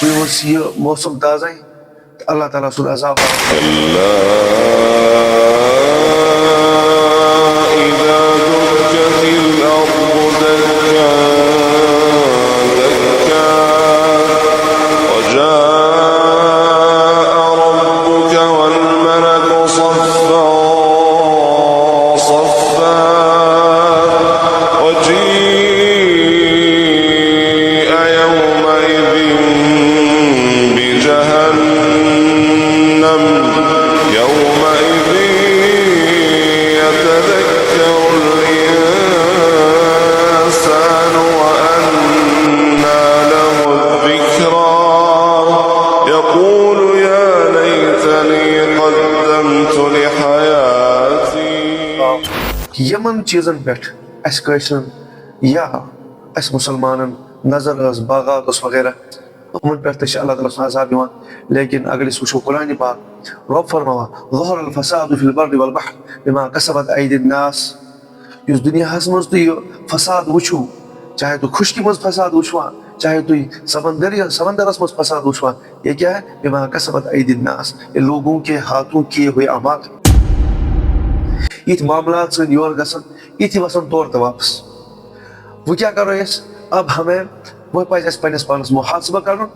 یہ موسم تازہ اللہ تعالیٰ سن عذاب یمن چیزن پہ یا اس مسلمانن نظر باغات وغیرہ ان پہ اللہ تعالیٰ سن عذاب یوان. لیکن اگر اس وچھو قرآن پاک رب فرماوا ظہر الفساد فی البر والبحر بما کسبت ایدی الناس. اس دنیا مز تھی فساد وچھو چاہے تو خشکی مز فساد وچھوان چاہے تو سمندرس مز فساد وچھوان یہ کیا ہے بما کسبت ایدی الناس یہ لوگوں کے ہاتھوں کیے ہوئے اعمال. یہ معاملات سن یور گسن یہ وسن طور تو واپس. وہ کیا کرو اس اب ہمیں وہ پس پنس پانس محاسبہ کرو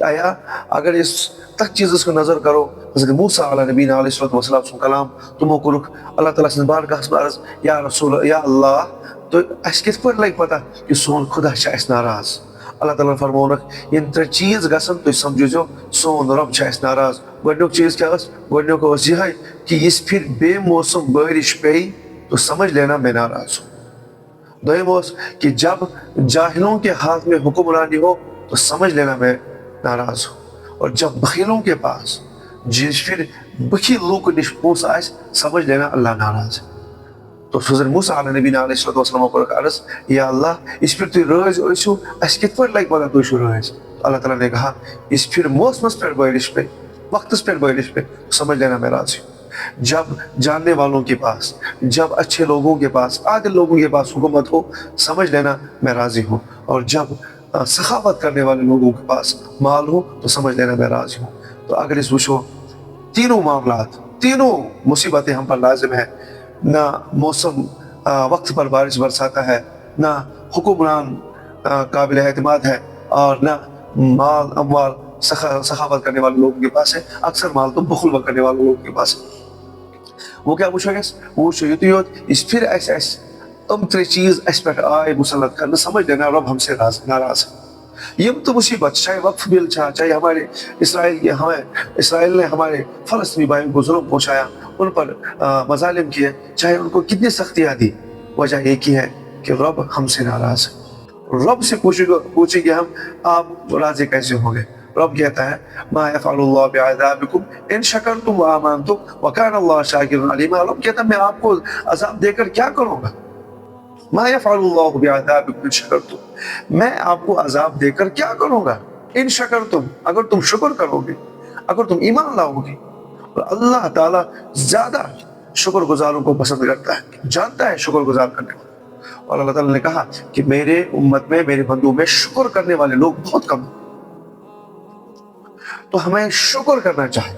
آیا اگر اس تک چیز کو نظر کرو حضرت موسیٰ علیہ نبینا علیہ الصلوۃ والسلام سن کلام تمو کورک اللہ تعالیٰ سن بارگاہ عرض یا رسول یا اللہ تو اس کت پہ لگ پتہ کہ سون خدا اس ناراض. اللہ تعالیٰ فرمونک ین ترے چیز گسن تو سمجھو سون رب اس ناراض. گۄڈنیُک چیز کیا گۄڈنیُک یہ کہ اس پھر بے موسم بارش پئی تو سمجھ لینا میں ناراض ہوں. دویم کہ جب جاہلوں کے ہاتھ میں حکمرانی ہو تو سمجھ لینا میں ناراض ہوں. اور جب بخیلوں کے پاس جس پھر بخیل لوگ نش پونس آئے سمجھ لینا اللہ ناراض ہے. تو حضرت موسیٰ علیہ نبینا علیہ الصلوۃ والسلام کو عرض یا اللہ اس پھر تھی رٲض ٲسِو اَسہِ کِتھ پٲٹھۍ لگہِ پتہ تُہۍ چھِو رٲض. اللہ تعالیٰ نے کہا اس پھر موسمس پہ بارش پہ وقتس پہ بارش پہ سمجھ لینا میں راضی ہوں. جب جاننے والوں کے پاس جب اچھے لوگوں کے پاس عادل لوگوں کے پاس حکومت ہو سمجھ لینا میں راضی ہوں. اور جب سخاوت کرنے والے لوگوں کے پاس مال ہو تو سمجھ لینا میں راضی ہوں. تو اگر اس وچھو تینوں معاملات تینوں مصیبتیں ہم پر لازم ہیں. نہ موسم وقت پر بارش برساتا ہے نہ حکمران قابل اعتماد ہے اور نہ مال اموال سخاوت کرنے والے لوگوں کے پاس ہے. اکثر مال تو بخل کرنے والے لوگوں کے پاس ہے. وہ کیا وچھو گے وہ وچھو یوت اس پھر تم ترے چیز اس پہ آئے مسلط کرنا سمجھ لینا رب ہم سے ناراض ہے. یہ تو مصیبت چاہے وقف بل چاہے ہمارے اسرائیل نے ہمارے فلسطینی بھائیوں کو ظلم پہنچایا ان پر مظالم کیے چاہے ان کو کتنی سختیاں دی وجہ ایک ہی ہے کہ رب ہم سے ناراض ہے. رب سے پوچھیں گے ہم آپ راضی کیسے ہوں گے. رب کہتا ہے ما یفعل اللہ بعذابکم ان شکرتم وآمنتم وکان اللہ شاکرا علیما. رب کہتا ہے میں آپ کو عذاب دے کر کیا کروں گا. ما یفعل اللہ بعذابکم ان شکرتم میں آپ کو عذاب دے کر کیا کروں گا ان شکرتم اگر تم شکر کرو گے اگر تم ایمان لاؤ گے. اور اللہ تعالیٰ زیادہ شکر گزاروں کو پسند کرتا ہے جانتا ہے شکر گزار کرنے والے. اور اللہ تعالیٰ نے کہا کہ میرے امت میں میرے بندوں میں شکر کرنے والے لوگ بہت کم ہیں. تو ہمیں شکر کرنا چاہیے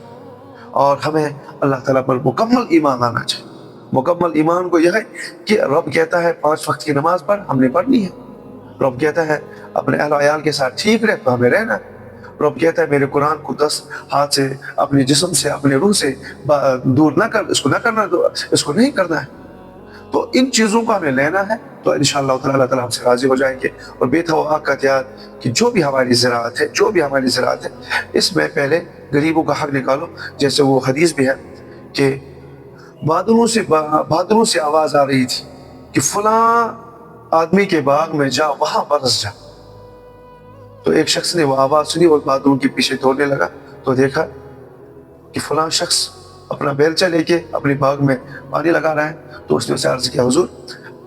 اور ہمیں اللہ تعالیٰ پر مکمل ایمان لانا چاہیے. مکمل ایمان کو یہ ہے کہ رب کہتا ہے 5 وقت کی نماز پڑھ ہم نے پڑھنی ہے. رب کہتا ہے اپنے اہل و عیال کے ساتھ ٹھیک رہ تو ہمیں رہنا ہے. رب کہتا ہے میرے قرآن کو 10 ہاتھ سے اپنے جسم سے اپنے روح سے دور نہ کر اس کو نہ کرنا اس کو نہیں کرنا ہے. تو ان چیزوں کو ہمیں لینا ہے تو انشاءاللہ تعالیٰ اللہ تعالیٰ ہم سے راضی ہو جائیں گے. اور بے تھا کا یاد کہ جو بھی ہماری زراعت ہے اس میں پہلے غریبوں کا حق نکالو. جیسے وہ حدیث بھی ہے کہ بادلوں سے آواز آ رہی تھی کہ فلاں آدمی کے باغ میں جا وہاں برس جا. تو ایک شخص نے وہ آواز سنی اور بادلوں کے پیچھے دوڑنے لگا تو دیکھا کہ فلاں شخص اپنا بیلچہ لے کے اپنے باغ میں پانی لگا رہا ہے. تو اس نے اسے عرض کیا حضور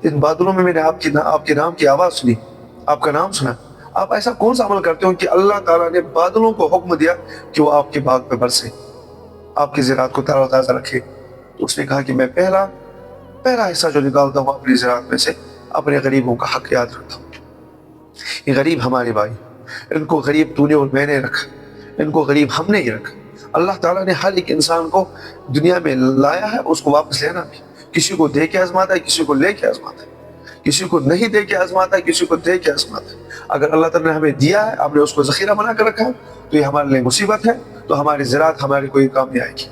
ان بادلوں میں نے آپ کے نام کی آواز سنی آپ کا نام سنا آپ ایسا کون سا عمل کرتے ہو کہ اللہ تعالیٰ نے بادلوں کو حکم دیا کہ وہ آپ کے باغ پہ برسے آپ کی زراعت کو تر و تازہ رکھے. تو اس نے کہا کہ میں پہلا حصہ جو نکالتا ہوں اپنی زراعت میں سے اپنے غریبوں کا حق یاد رکھتا ہوں. یہ غریب ہمارے بھائی ان کو غریب تو نے اور میں نے رکھا, ان کو غریب ہم نے ہی رکھا. اللہ تعالیٰ نے ہر ایک انسان کو دنیا میں لایا ہے, اس کو واپس لینا بھی. کسی کو دے کے آزماتا ہے, کسی کو لے کے آزماتا ہے, کسی کو نہیں دے کے آزماتا ہے, کسی کو دے کے آزماتا ہے. اگر اللہ تعالیٰ نے ہمیں دیا ہے, ہم نے اس کو ذخیرہ بنا کر رکھا ہے, تو یہ ہمارے لیے مصیبت ہے, تو ہماری زراعت ہماری کوئی کام نہیں آئے گی.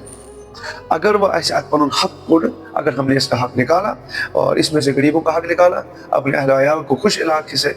اگر وہ ایسے اتمن حق کو, اگر ہم نے اس کا حق نکالا اور اس میں سے غریبوں کا حق نکالا, اپنے اہل و عیال کو خوش علاقے سے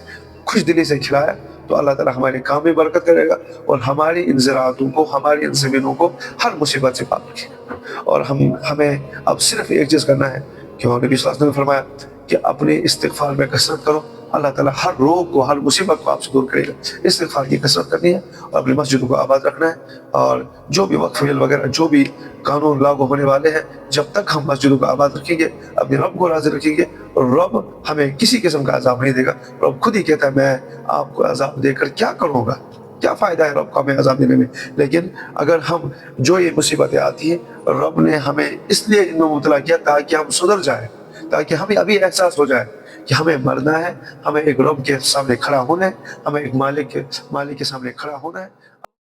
خوش دلی سے کھلایا, تو اللہ تعالیٰ ہمارے کام میں برکت کرے گا اور ہماری ان زراعتوں کو, ہماری ان زمینوں کو ہر مصیبت سے پاک رکھے گا. اور ہمیں اب صرف ایک چیز کرنا ہے کہ نبی صلی اللہ علیہ وسلم نے فرمایا کہ اپنے استغفار میں کثرت کرو, اللہ تعالیٰ ہر روگ کو, ہر مصیبت کو آپ سے دور کرے گا. استغفار کی کثرت کرنی ہے اور اپنی مسجدوں کو آباد رکھنا ہے, اور جو بھی وقف وغیرہ جو بھی قانون لاگو ہونے والے ہیں, جب تک ہم مسجدوں کو آباد رکھیں گے, اپنے رب کو راضی رکھیں گے, اور رب ہمیں کسی قسم کا عذاب نہیں دے گا. رب خود ہی کہتا ہے میں آپ کو عذاب دے کر کیا کروں گا, کیا فائدہ ہے رب کا ہمیں عذاب دینے میں. لیکن اگر ہم جو یہ مصیبتیں آتی ہیں, رب نے ہمیں اس لیے ان میں مبتلا کیا تاکہ ہم سدھر جائیں, تاکہ ہمیں ابھی احساس ہو جائے کہ ہمیں مرنا ہے, ہمیں ایک رب کے سامنے کھڑا ہونا ہے, ہمیں ایک مالک کے سامنے کھڑا ہونا ہے.